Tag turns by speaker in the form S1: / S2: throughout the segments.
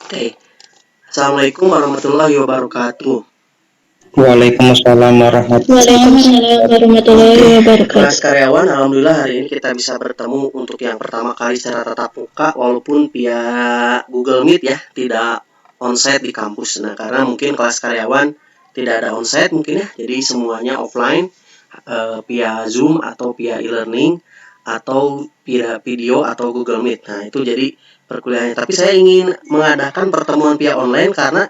S1: Oke. Assalamualaikum warahmatullahi wabarakatuh.
S2: Waalaikumsalam warahmatullahi
S3: Waalaikumsalam warahmatullahi
S1: Kelas
S3: wabarakatuh.
S1: karyawan, alhamdulillah hari ini kita bisa bertemu untuk yang pertama kali secara tatap muka, walaupun via Google Meet ya, tidak onsite di kampus. Nah, karena mungkin kelas karyawan tidak ada onsite mungkin ya, jadi semuanya offline, via Zoom atau via e-learning atau via video atau Google Meet. Nah, itu jadi perkuliahannya. Tapi saya ingin mengadakan pertemuan via online karena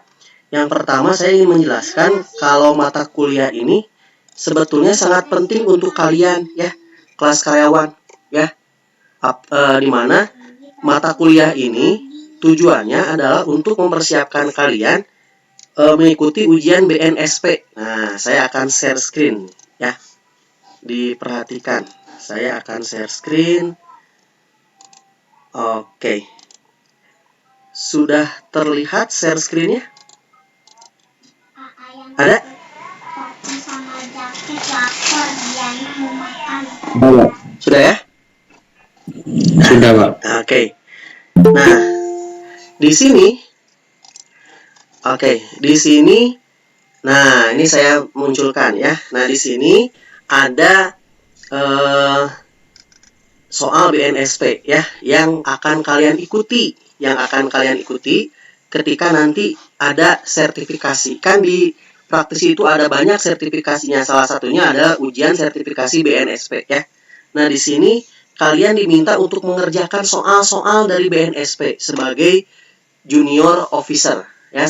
S1: yang pertama saya ingin menjelaskan kalau mata kuliah ini sebetulnya sangat penting untuk kalian ya, kelas karyawan ya. Di mana mata kuliah ini tujuannya adalah untuk mempersiapkan kalian mengikuti ujian BNSP. Nah, saya akan share screen ya. Diperhatikan. Saya akan share screen. Oke. Sudah terlihat share screen-nya? Ada? Sudah ya?
S2: Sudah, Pak.
S1: Oke. Nah, di sini nah, ini saya munculkan ya. Nah, di sini ada soal BNSP ya yang akan kalian ikuti, ketika nanti ada sertifikasi. Kan di praktisi itu ada banyak sertifikasinya. Salah satunya adalah ujian sertifikasi BNSP ya. Nah, di sini kalian diminta untuk mengerjakan soal-soal dari BNSP sebagai junior officer ya,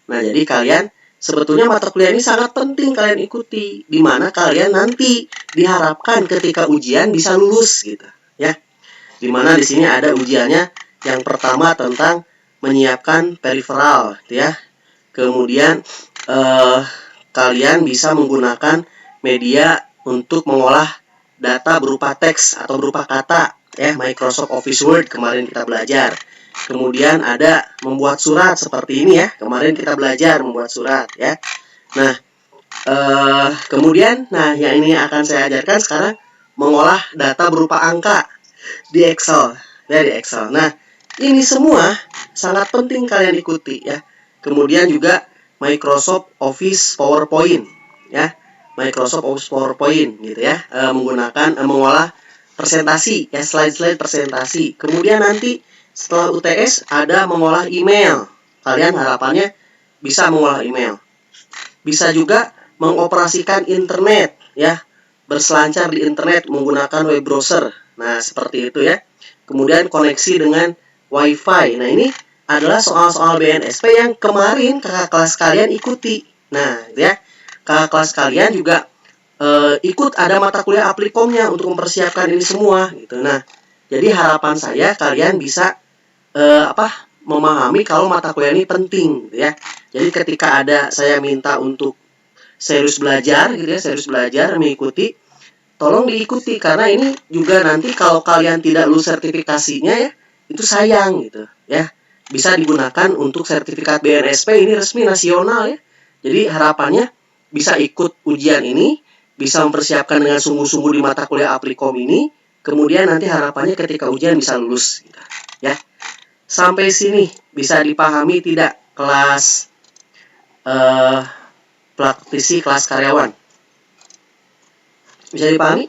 S1: Nah, jadi kalian sebetulnya mata kuliah ini sangat penting kalian ikuti, di mana kalian nanti diharapkan ketika ujian bisa lulus gitu ya. Di mana di sini ada ujiannya. Yang pertama tentang menyiapkan peripheral gitu ya. Kemudian kalian bisa menggunakan media untuk mengolah data berupa teks atau berupa kata ya, Microsoft Office Word kemarin kita belajar. Kemudian ada membuat surat seperti ini ya, kemarin kita belajar membuat surat ya. Nah, kemudian yang ini akan saya ajarkan sekarang, mengolah data berupa angka di Excel ya, di Excel. Nah, ini semua sangat penting kalian ikuti ya. Kemudian juga Microsoft Office PowerPoint ya, Microsoft Office PowerPoint gitu ya, menggunakan mengolah presentasi ya, slide-slide presentasi. Kemudian nanti setelah UTS ada mengolah email. Kalian harapannya bisa mengolah email. Bisa juga mengoperasikan internet ya, berselancar di internet menggunakan web browser. Nah, seperti itu ya. Kemudian koneksi dengan WiFi. Nah, ini adalah soal-soal BNSP yang kemarin kakak kelas kalian ikuti. Nah, ya, kakak kelas kalian juga ikut ada mata kuliah Aplikomnya untuk mempersiapkan ini semua gitu. Nah, jadi harapan saya kalian bisa memahami kalau mata kuliah ini penting gitu ya. Jadi ketika ada saya minta untuk serius belajar gitu ya, mengikuti, tolong diikuti karena ini juga nanti kalau kalian tidak lulus sertifikasinya ya, itu sayang gitu ya. Bisa digunakan untuk sertifikat BNSP, ini resmi nasional ya. Jadi harapannya bisa ikut ujian ini, bisa mempersiapkan dengan sungguh-sungguh di mata kuliah Aplikom ini, kemudian nanti harapannya ketika ujian bisa lulus gitu, ya. Sampai sini bisa dipahami tidak kelas praktisi kelas karyawan? Bisa dipahami?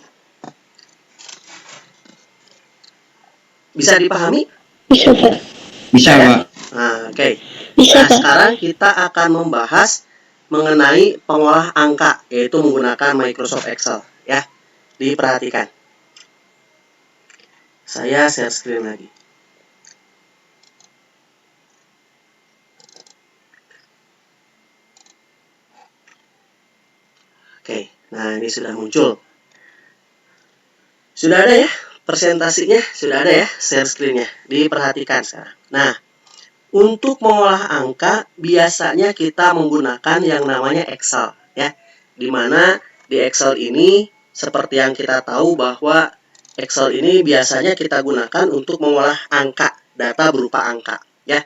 S1: Bisa dipahami?
S3: Bisa, Pak.
S2: Bisa, Pak.
S1: Nah, oke.
S3: Bisa,
S1: Nah,
S3: Pak.
S1: sekarang kita akan membahas mengenai pengolah angka, yaitu menggunakan Microsoft Excel ya. Diperhatikan. Saya share screen lagi. Oke, nah ini sudah muncul. Sudah ada ya presentasinya, sudah ada ya share screen-nya. Diperhatikan sekarang. Nah, untuk mengolah angka biasanya kita menggunakan yang namanya Excel ya. Dimana di Excel ini seperti yang kita tahu bahwa Excel ini biasanya kita gunakan untuk mengolah angka, data berupa angka ya.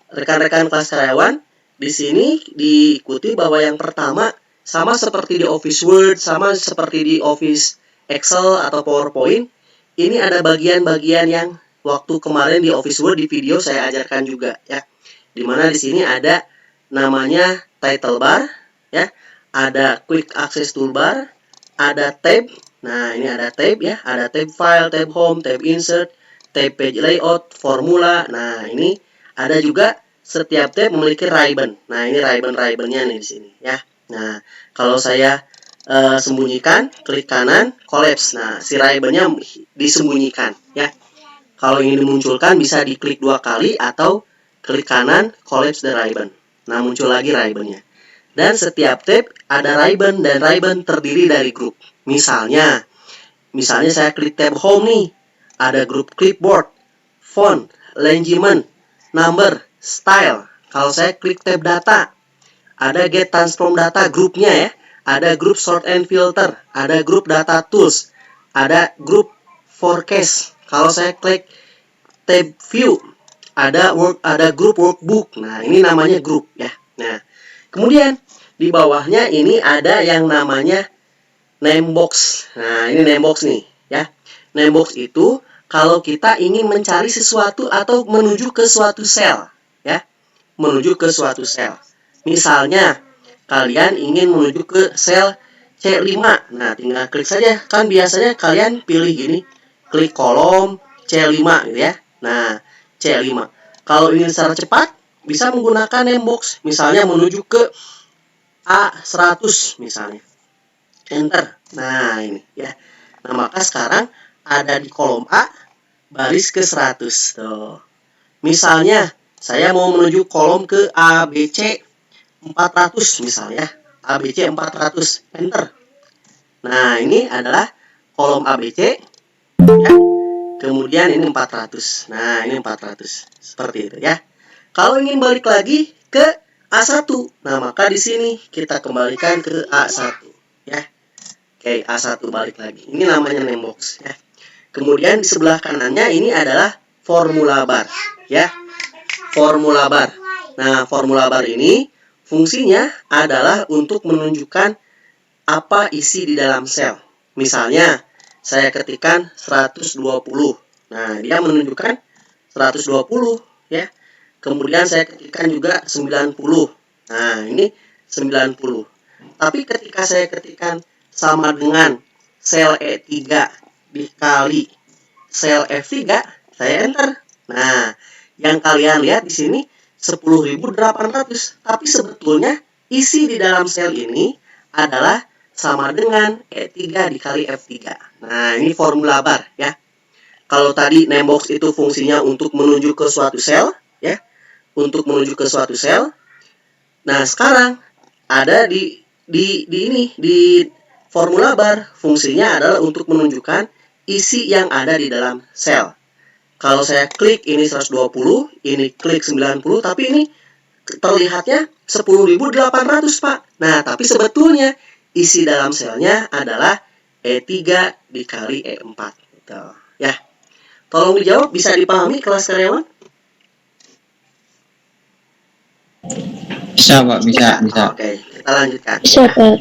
S1: Rekan-rekan kelas karyawan, di sini diikuti bahwa yang pertama sama seperti di Office Word, sama seperti di Office Excel atau PowerPoint, ini ada bagian-bagian yang waktu kemarin di Office Word di video saya ajarkan juga ya. Dimana di sini ada namanya title bar ya, ada quick access toolbar, ada tab. Nah, ini ada tab ya, ada tab file, tab home, tab insert, tab page layout, formula. Nah, ini ada juga setiap tab memiliki ribbon. Nah, ini ribbon-ribbonnya nih di sini ya. Nah, kalau saya sembunyikan, klik kanan, collapse. Nah, si ribbonnya disembunyikan ya. Kalau ingin dimunculkan bisa diklik 2 kali atau klik kanan, collapse the ribbon. Nah, muncul lagi ribbonnya. Dan setiap tab ada ribbon dan ribbon terdiri dari grup. Misalnya saya klik tab home nih, ada grup clipboard, font, arrangement, number, style. Kalau saya klik tab data, ada get transform data grupnya ya. Ada grup sort and filter, ada grup data tools, ada grup forecast. Kalau saya klik tab view, ada grup workbook. Nah, ini namanya grup ya. Nah, kemudian di bawahnya ini ada yang namanya name box. Nah, ini name box nih ya. Name box itu kalau kita ingin mencari sesuatu atau menuju ke suatu sel ya. Menuju ke suatu sel. Misalnya kalian ingin menuju ke sel C5. Nah, tinggal klik saja. Kan biasanya kalian pilih gini, klik kolom C5 gitu ya. Nah, C5. Kalau ingin secara cepat, bisa menggunakan name box. Misalnya menuju ke A100 misalnya. Enter. Nah, ini ya. Nah, maka sekarang ada di kolom A, baris ke 100. Tuh. Misalnya, saya mau menuju kolom ke ABC 400 misalnya. ABC 400. Enter. Nah, ini adalah kolom ABC. Ya. Kemudian ini 400. Nah, ini 400. Seperti itu ya. Kalau ingin balik lagi ke A1, nah maka di sini kita kembalikan ke A1 ya. Oke, A1 balik lagi. Ini namanya name box ya. Kemudian di sebelah kanannya ini adalah formula bar ya. Formula bar. Nah, formula bar ini fungsinya adalah untuk menunjukkan apa isi di dalam sel. Misalnya saya ketikkan 120. Nah, dia menunjukkan 120 ya. Kemudian saya ketikkan juga 90. Nah, ini 90. Tapi ketika saya ketikkan sama dengan sel E3 dikali sel F3, saya enter. Nah, yang kalian lihat di sini 10.800. Tapi sebetulnya isi di dalam sel ini adalah sama dengan E3 dikali F3. Nah, ini formula bar ya. Kalau tadi name box itu fungsinya untuk menuju ke suatu sel ya, untuk menuju ke suatu sel. Nah, sekarang ada di formula bar fungsinya adalah untuk menunjukkan isi yang ada di dalam sel. Kalau saya klik ini 120, ini klik 90, tapi ini terlihatnya 10.800, Pak. Nah, tapi sebetulnya isi dalam selnya adalah E3 dikali E4. Gitu. Ya. Tolong dijawab, bisa dipahami kelas karyawan?
S2: Bisa, Pak. Bisa.
S1: Oke, kita lanjutkan.
S3: Bisa, Pak.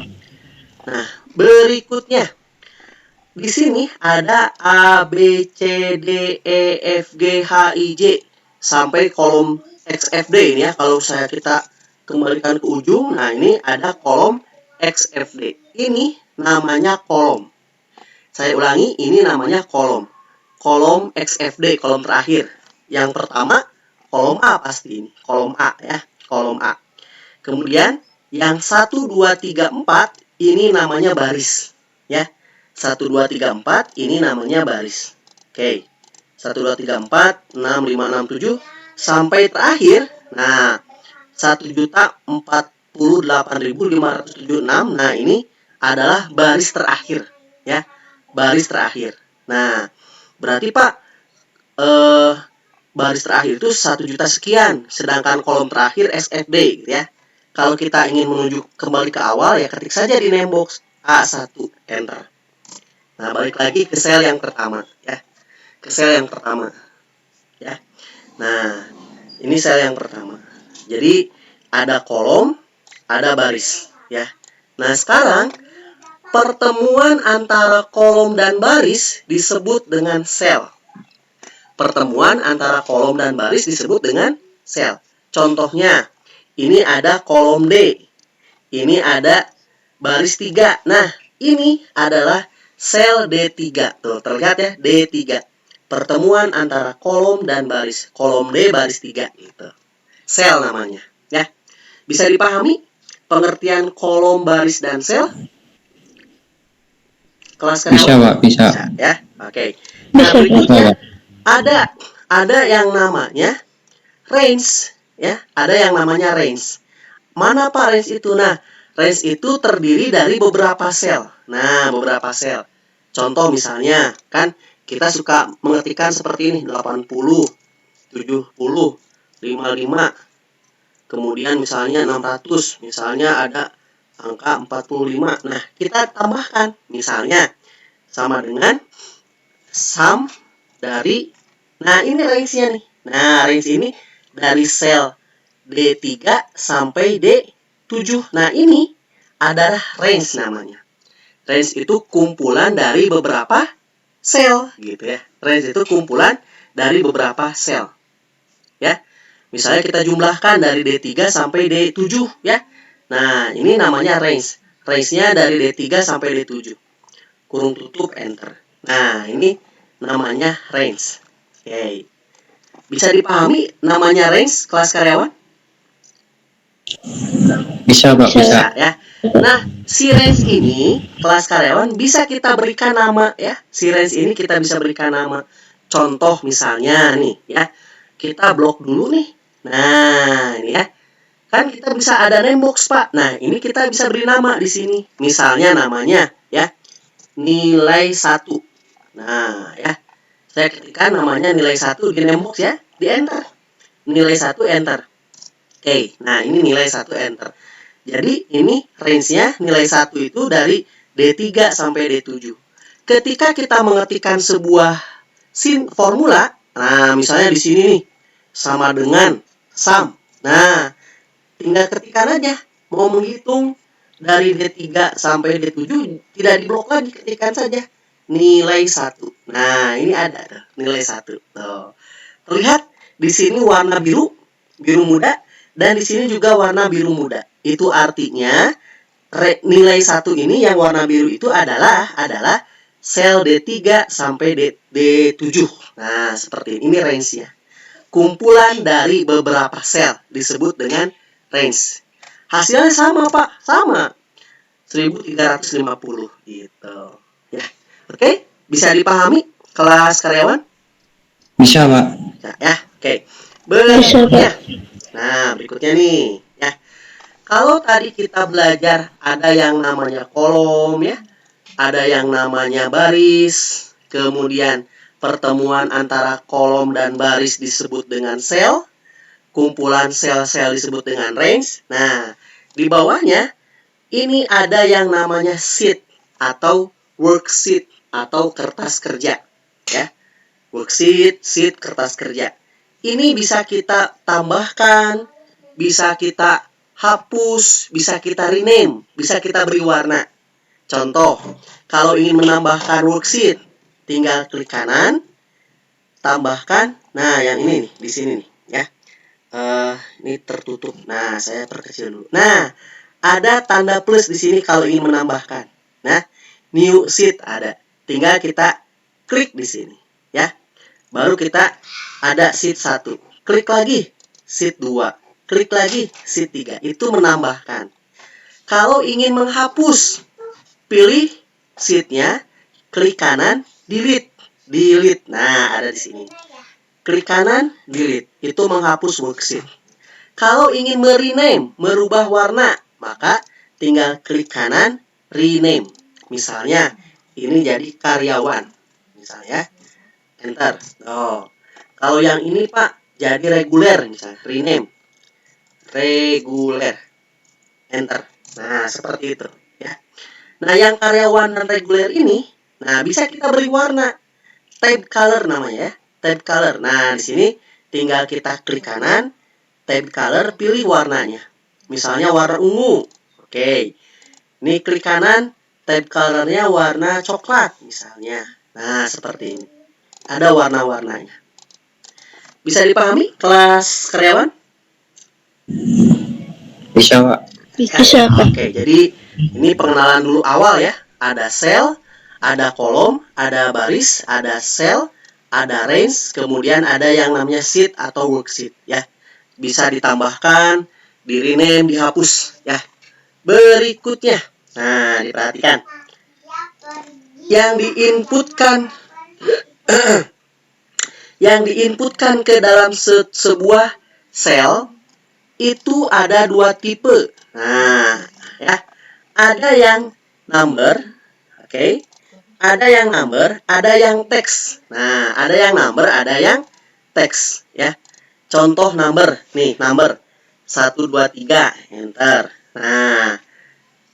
S1: Nah, berikutnya. Di sini ada A, B, C, D, E, F, G, H, I, J sampai kolom XFD ini ya. Kalau kita kembalikan ke ujung, nah ini ada kolom XFD. Ini namanya kolom. Saya ulangi, ini namanya kolom. Kolom XFD, kolom terakhir. Yang pertama, kolom A pasti ini. Kolom A ya, kolom A. Kemudian, yang 1, 2, 3, 4, ini namanya baris. Ya, 1, 2, 3, 4, ini namanya baris. Oke, 1, 2, 3, 4, 6, 5, 6, 7, sampai terakhir, nah, 1.048.576, nah ini adalah baris terakhir. Ya, baris terakhir. Nah, berarti Pak, baris terakhir itu 1 juta sekian, sedangkan kolom terakhir SFD gitu ya. Kalau kita ingin menuju kembali ke awal, ya ketik saja di name box A1, enter. Nah, balik lagi ke sel yang pertama ya. Ke sel yang pertama. Ya. Nah, ini sel yang pertama. Jadi ada kolom, ada baris ya. Nah, sekarang pertemuan antara kolom dan baris disebut dengan sel. pertemuan antara kolom dan baris disebut dengan sel. Contohnya, ini ada kolom D. Ini ada baris 3. Nah, ini adalah sel D3. Tuh, terlihat ya, D3. Pertemuan antara kolom dan baris. Kolom D, baris 3. Gitu. Sel namanya. Ya. Bisa dipahami pengertian kolom, baris, dan sel? Kelas karyawan?
S2: Bisa, Pak, bisa.
S1: Bisa, ya. Oke. Nah,
S3: Bisa, Pak.
S1: berikutnya
S2: Bisa, Pak.
S1: ada yang namanya range, ya. Ada yang namanya range. Mana Pak range itu? Nah, range itu terdiri dari beberapa sel. Nah, beberapa sel. Contoh misalnya, kan kita suka mengetikkan seperti ini, 80, 70, 55. Kemudian misalnya 600, misalnya ada angka 45. Nah, kita tambahkan misalnya sama dengan sum dari, nah ini range-nya nih. Nah, range ini dari sel D3 sampai D7. Nah, ini adalah range namanya. Range itu kumpulan dari beberapa sel, gitu ya. Range itu kumpulan dari beberapa sel. Ya. Misalnya kita jumlahkan dari D3 sampai D7, ya. Nah, ini namanya range. Range-nya dari D3 sampai D7. Kurung tutup, enter. Nah, ini namanya range. Oke. Bisa dipahami namanya range, kelas karyawan?
S2: Bisa, Pak, bisa.
S1: Bisa, ya. Nah, si range ini, kelas karyawan, bisa kita berikan nama, ya. Si range ini kita bisa berikan nama. Contoh misalnya nih, ya. Kita blok dulu nih. Nah, ini ya. Kan kita bisa ada name box, Pak. Nah, ini kita bisa beri nama di sini. Misalnya namanya, ya. Nilai 1. Nah, ya. Saya ketikkan namanya nilai 1 di name box, ya. Di enter. Nilai 1 enter. Oke, nah ini nilai 1 enter. Jadi ini range-nya nilai 1 itu dari D3 sampai D7. Ketika kita mengetikkan sebuah formula, nah misalnya di sini nih sama dengan sum. Nah, tinggal ketikkan aja. Mau menghitung dari D3 sampai D7 tidak diblok lagi, ketikkan saja nilai 1. Nah, ini ada tuh, nilai 1. Tuh. Terlihat di sini warna biru muda, dan di sini juga warna biru muda. Itu artinya nilai 1 ini yang warna biru itu adalah sel D3 sampai D7. Nah, seperti ini range-nya. Kumpulan dari beberapa sel disebut dengan range. Hasilnya sama, Pak. Sama. 1350 gitu. Ya. Oke, bisa dipahami kelas karyawan?
S2: Bisa, Pak.
S1: Ya, oke. Berikutnya. Nah, berikutnya nih, ya. Kalau tadi kita belajar ada yang namanya kolom, ya. Ada yang namanya baris, kemudian pertemuan antara kolom dan baris disebut dengan sel, kumpulan sel-sel disebut dengan range. Nah, di bawahnya ini ada yang namanya sheet atau worksheet atau kertas kerja, ya. Worksheet, sheet, kertas kerja. Ini bisa kita tambahkan, bisa kita hapus, bisa kita rename, bisa kita beri warna. Contoh, kalau ingin menambahkan worksheet, tinggal klik kanan, tambahkan. Nah, yang ini nih, di sini nih, ya. Ini tertutup. Nah, saya perkecil dulu. Nah, ada tanda plus di sini kalau ingin menambahkan. Nah, new sheet ada. Tinggal kita klik di sini, ya. Baru kita ada sheet 1. Klik lagi sheet 2. Klik lagi sheet 3. Itu menambahkan. Kalau ingin menghapus, pilih sheet-nya, klik kanan, delete. Delete. Nah, ada di sini. Klik kanan, delete. Itu menghapus worksheet. Kalau ingin merename, merubah warna, maka tinggal klik kanan, rename. Misalnya, ini jadi karyawan. Misalnya, enter. Oh. Kalau yang ini, Pak, jadi reguler, misalnya, rename. Reguler. Enter. Nah, seperti itu, ya. Nah, yang karyawan dan reguler ini, nah bisa kita beri warna. Tab color namanya, ya. Tab color. Nah, di sini tinggal kita klik kanan, tab color, pilih warnanya. Misalnya warna ungu. Oke. Ini klik kanan, tab colornya warna coklat misalnya. Nah, seperti ini. Ada warna-warnanya. Bisa dipahami kelas karyawan?
S2: Bisa, Pak.
S3: Bisa, Pak.
S1: Oke, jadi ini pengenalan dulu awal ya. Ada sel, ada kolom, ada baris, ada sel, ada range, kemudian ada yang namanya sheet atau worksheet ya. Bisa ditambahkan, di rename, dihapus ya. Berikutnya, nah diperhatikan. Yang diinputkan ke dalam sebuah sel itu ada dua tipe. Nah, ya. Ada yang number, oke. Ada yang number, ada yang teks. Nah, ada yang number, ada yang teks, ya. Contoh number, nih, number 1 2 3, enter. Nah,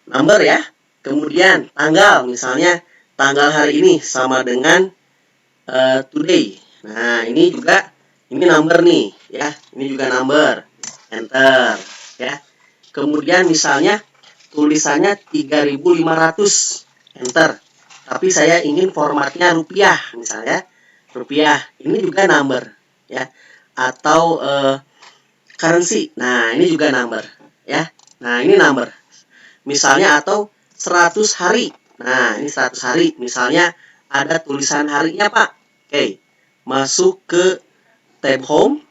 S1: number ya. Kemudian tanggal, misalnya tanggal hari ini sama dengan today. Nah, ini number nih, ya. Ini juga number. Enter, ya. Kemudian misalnya tulisannya 3.500, enter. Tapi saya ingin formatnya rupiah, misalnya rupiah. Ini juga number, ya. Atau currency. Nah, ini juga number, ya. Nah, ini number. Misalnya atau 100 hari. Nah, ini 100 hari. Misalnya ada tulisan harinya, Pak. Oke. Masuk ke tab home,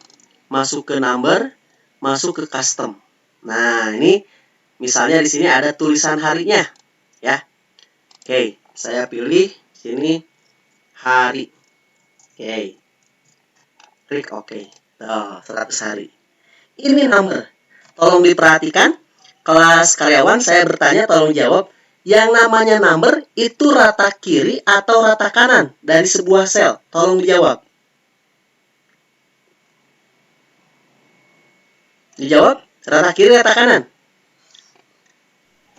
S1: masuk ke number, masuk ke custom. Nah, ini misalnya di sini ada tulisan harinya, ya. Oke, saya pilih sini hari. Oke. Klik OK. Oh, 100 hari. Ini number. Tolong diperhatikan, kelas karyawan saya bertanya, tolong jawab. Yang namanya number itu rata kiri atau rata kanan dari sebuah sel? Tolong dijawab. Dijawab, rata kiri, rata kanan.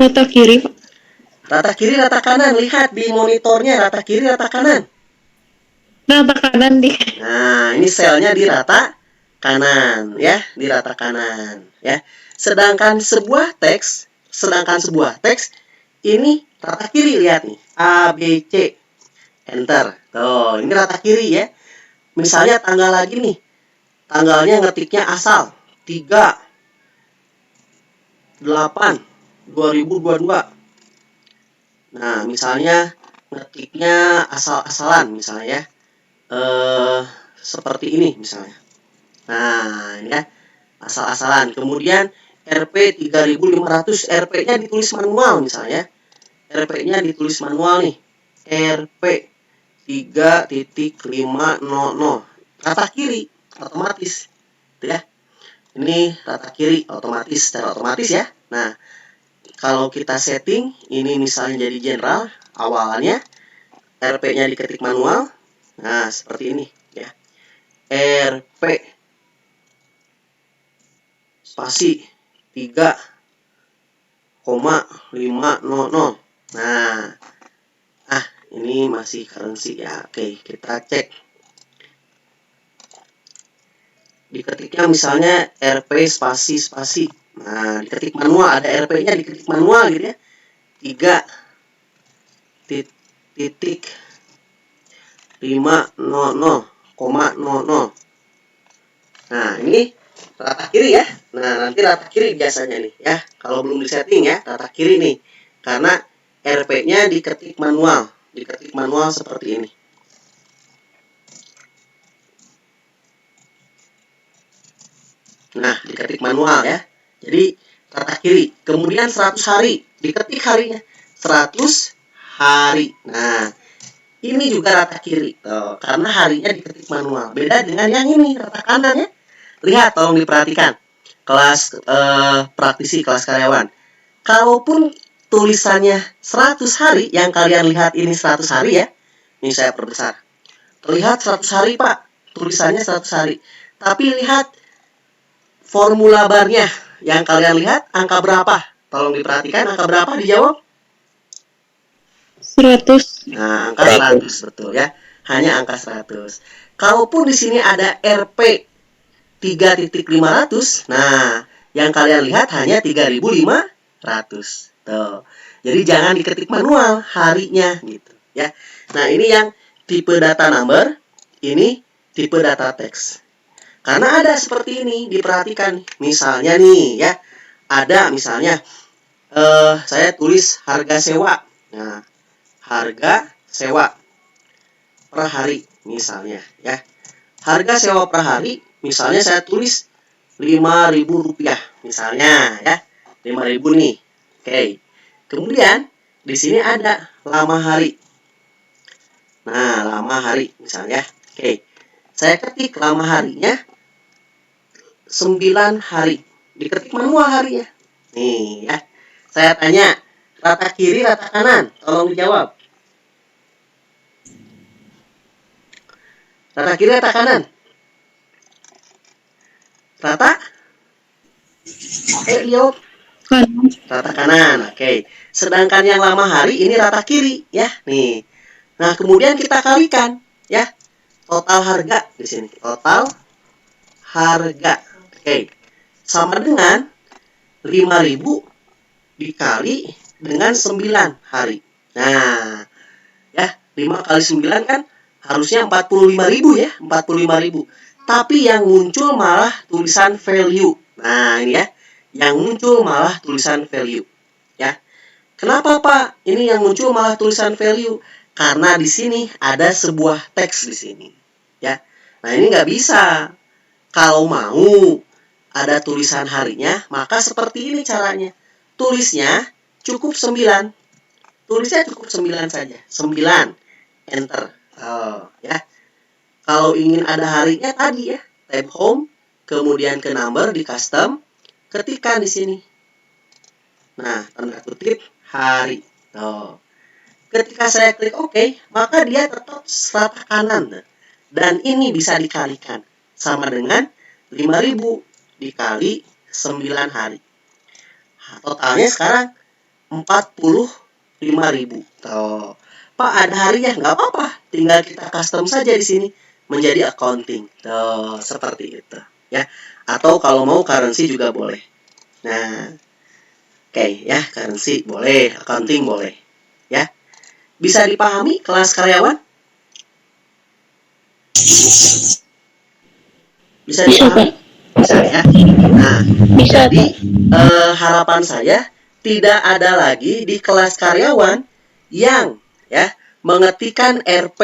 S3: Rata kiri, Pak.
S1: Rata kiri, rata kanan. Lihat di monitornya, rata kiri, rata kanan.
S3: Rata kanan di.
S1: Nah, ini selnya di rata kanan, ya, di rata kanan, ya. Sedangkan sebuah teks ini rata kiri, lihat nih, A, B, C, enter. Tuh, ini rata kiri ya. Misalnya tanggal lagi nih, tanggalnya ngetiknya asal 3/8/2022. Nah, misalnya ngetiknya asal-asalan, misalnya seperti ini misalnya. Nah, ini kan asal-asalan. Kemudian RP 3.500, RP-nya ditulis manual misalnya. RP-nya ditulis manual nih. RP 3.500. Rata kiri otomatis. Gitu ya. Ini rata kiri otomatis, secara otomatis ya. Nah, kalau kita setting ini misalnya jadi general awalnya, RP-nya diketik manual. Nah, seperti ini ya. RP spasi 3,500. Nah, ini masih currency ya. Oke, kita cek. Diketiknya misalnya RP spasi. Nah, diketik manual, ada RP-nya diketik manual gitu ya. 3.500,00. Nah, ini rata kiri ya. Nah, nanti rata kiri biasanya nih ya. Kalau belum disetting ya, rata kiri nih. Karena RP-nya diketik manual. Diketik manual seperti ini. Nah, diketik manual ya. Jadi rata kiri. Kemudian 100 hari. Diketik harinya. 100 hari. Nah, ini juga rata kiri. Tuh, karena harinya diketik manual. Beda dengan yang ini, rata kanan ya. Lihat, tolong diperhatikan. Kelas praktisi, kelas karyawan. Kalaupun tulisannya 100 hari, yang kalian lihat ini 100 hari ya. Ini saya perbesar. Terlihat 100 hari, Pak. Tulisannya 100 hari. Tapi lihat formula barnya. Yang kalian lihat angka berapa? Tolong diperhatikan, angka berapa dijawab?
S3: 100.
S1: Nah, angka 100 betul ya. Hanya angka 100. Kalaupun di sini ada RP 3.500, nah, yang kalian lihat hanya 3.500. Tuh. Jadi jangan diketik manual harinya gitu ya. Nah, ini yang tipe data number, ini tipe data teks. Karena ada seperti ini, diperhatikan. Misalnya nih ya, ada misalnya saya tulis harga sewa. Nah, harga sewa per hari misalnya ya. Harga sewa per hari misalnya saya tulis Rp5.000 misalnya ya. 5.000 nih. Oke. Kemudian di sini ada lama hari. Nah, lama hari misalnya. Oke. Saya ketik lama harinya 9 hari. Diketik manual harinya. Nih ya. Saya tanya, rata kiri, rata kanan. Tolong dijawab. Rata kiri, rata kanan. Rata? Jawab.
S3: Kanan.
S1: Rata kanan. Oke. Sedangkan yang lama hari ini rata kiri ya. Nih. Nah, kemudian kita kalikan ya. Total harga di sini. Total harga. Oke. Sama dengan 5.000 dikali dengan 9 hari. Nah, ya, 5 kali 9 kan harusnya 45.000 ya, 45.000. Tapi yang muncul malah tulisan value. Nah, ini ya, yang muncul malah tulisan value. Ya. Kenapa, Pak? Ini yang muncul malah tulisan value. Karena di sini ada sebuah teks di sini. Ya. Nah, ini nggak bisa. Kalau mau ada tulisan harinya, maka seperti ini caranya. Tulisnya cukup 9. Tulisnya cukup 9 saja. 9. Enter. Oh, ya. Kalau ingin ada harinya tadi ya, tab home, kemudian ke number di custom, ketikkan di sini. Nah, tanda kutip hari. Oh. Ketika saya klik OK, maka dia tetap rata kanan. Dan ini bisa dikalikan sama dengan 5.000 dikali 9 hari. Nah, totalnya sekarang 45.000. Tuh. Pak, ada harinya? Nggak apa-apa. Tinggal kita custom saja di sini menjadi accounting. Tuh, seperti itu ya. Atau kalau mau currency juga boleh. Nah, oke ya, currency boleh, accounting boleh. Ya. Bisa dipahami kelas karyawan? Bisa dipahami? Bisa ya. Nah,
S3: Bisa,
S1: jadi harapan saya tidak ada lagi di kelas karyawan yang ya mengetikkan RP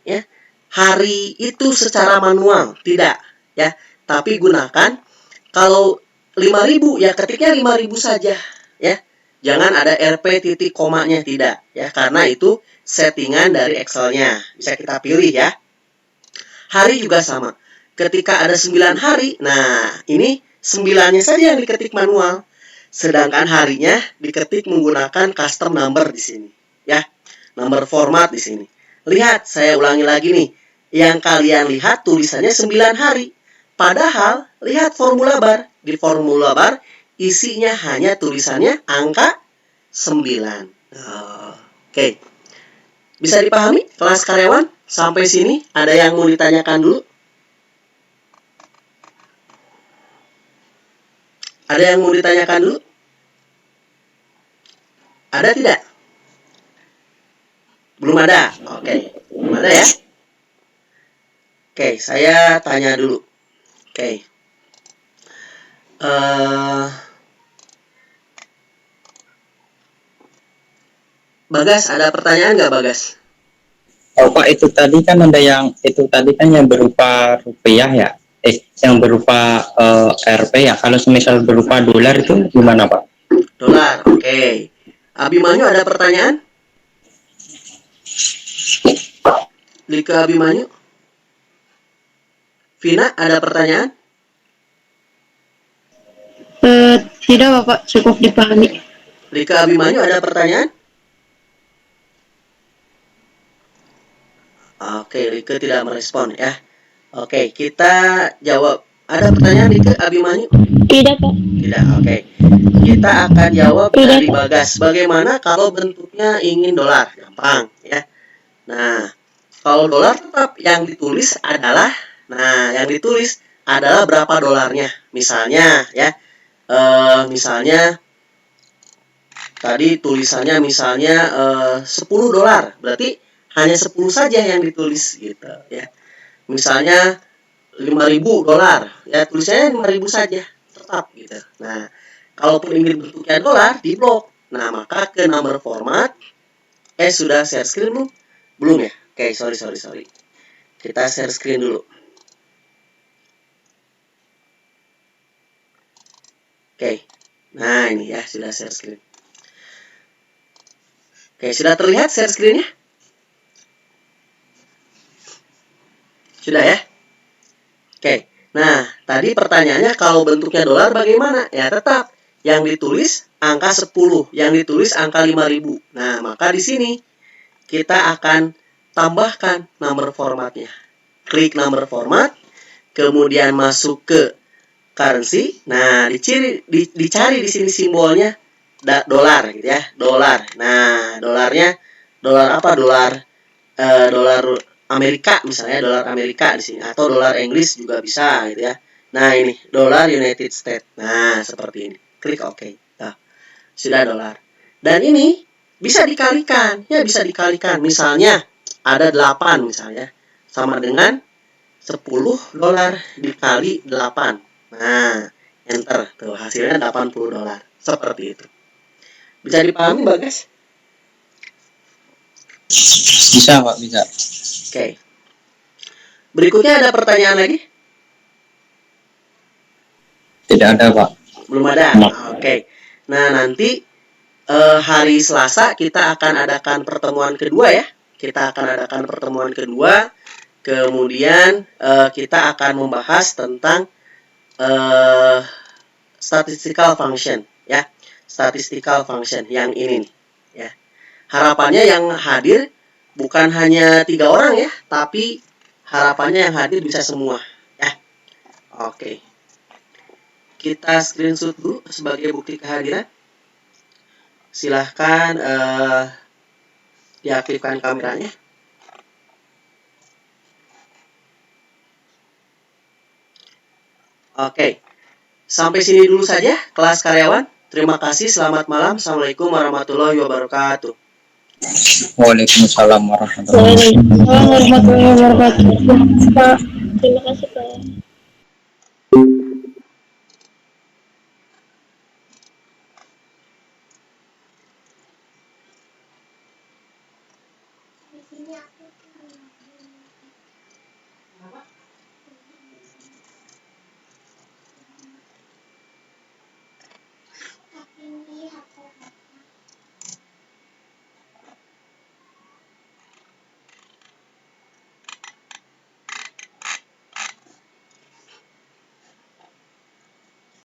S1: ya hari itu secara manual, tidak ya. Tapi gunakan kalau 5.000 ya ketiknya 5.000 saja ya. Jangan ada RP titik komanya, tidak ya, karena itu settingan dari Excel-nya. Bisa kita pilih ya. Hari juga sama. Ketika ada 9 hari, nah ini 9-nya saja yang diketik manual. Sedangkan harinya diketik menggunakan custom number di sini, ya. Number format di sini. Lihat, saya ulangi lagi nih. Yang kalian lihat tulisannya 9 hari. Padahal lihat formula bar. Di formula bar isinya hanya tulisannya angka 9. Oke. Bisa dipahami kelas karyawan? Sampai sini ada yang mau ditanyakan dulu? Ada yang mau ditanyakan dulu? Ada tidak? Belum ada? Oke. Belum ada ya? Oke, saya tanya dulu. Oke. Bagas, ada pertanyaan nggak, Bagas?
S2: Oh Pak, itu tadi kan ada yang yang berupa rupiah ya, yang berupa Rp ya. Kalau semisal berupa dolar itu gimana Pak?
S1: Dolar, oke. Abimanyu ada pertanyaan? Lika Abimanyu? Vina ada pertanyaan?
S3: Tidak Bapak, cukup dipahami.
S1: Lika Abimanyu ada pertanyaan? Oke, Lika tidak merespon ya. Oke, kita jawab. Ada pertanyaan Lika Abimanyu?
S3: Tidak Pak.
S1: Tidak, oke. Kita akan jawab dari Bagas. Bagaimana kalau bentuknya ingin dolar? Gampang ya. Nah, kalau dolar tetap yang ditulis adalah, berapa dolarnya. Misalnya ya, misalnya tadi tulisannya misalnya 10 dolar, berarti hanya 10 saja yang ditulis gitu ya. Misalnya $5.000 ya, tulisannya 5.000 saja tetap gitu. Nah, kalaupun ingin bentuknya dolar di blok, nah maka ke number format. Sudah share screen belum? Belum ya? Oke, sorry. Kita share screen dulu. Oke, nah ini ya sudah share screen. Oke, sudah terlihat share screen-nya? Sudah ya? Oke, nah tadi pertanyaannya kalau bentuknya dolar bagaimana? Ya tetap yang ditulis angka 10, yang ditulis angka 5.000. Nah, maka di sini kita akan tambahkan number formatnya. Klik number format, kemudian masuk ke currency. Nah, dicari di sini simbolnya dolar gitu ya, dolar. Nah, dolarnya dolar apa? Dolar Amerika misalnya, dolar Amerika di sini, atau dolar Inggris juga bisa gitu ya. Nah, ini dolar United States. Nah, seperti ini. Klik OK. Nah, sudah dolar. Dan ini bisa dikalikan. Ya, bisa dikalikan. Misalnya ada 8 misalnya, sama dengan $10 dikali 8. Nah, enter. Tuh, hasilnya $80. Seperti itu. Bisa dipahami, Bagas?
S2: Bisa, Pak, bisa.
S1: Oke. Berikutnya ada pertanyaan lagi?
S2: Tidak ada, Pak.
S1: Belum ada? Oke. Nah, nanti hari Selasa kita akan adakan pertemuan kedua ya. Kita akan adakan pertemuan kedua. Kemudian kita akan membahas tentang statistical function ya. Statistical function yang ini nih ya. Harapannya yang hadir bukan hanya 3 orang ya, tapi harapannya yang hadir bisa semua ya. Oke. Kita screenshot dulu sebagai bukti kehadiran. Silahkan diaktifkan kameranya. Oke. Sampai sini dulu saja kelas karyawan. Terima kasih, selamat malam. Assalamualaikum warahmatullahi wabarakatuh.
S2: Waalaikumsalam warahmatullahi wabarakatuh.
S3: Waalaikumsalam warahmatullahi wabarakatuh. Pak, terima kasih Pak.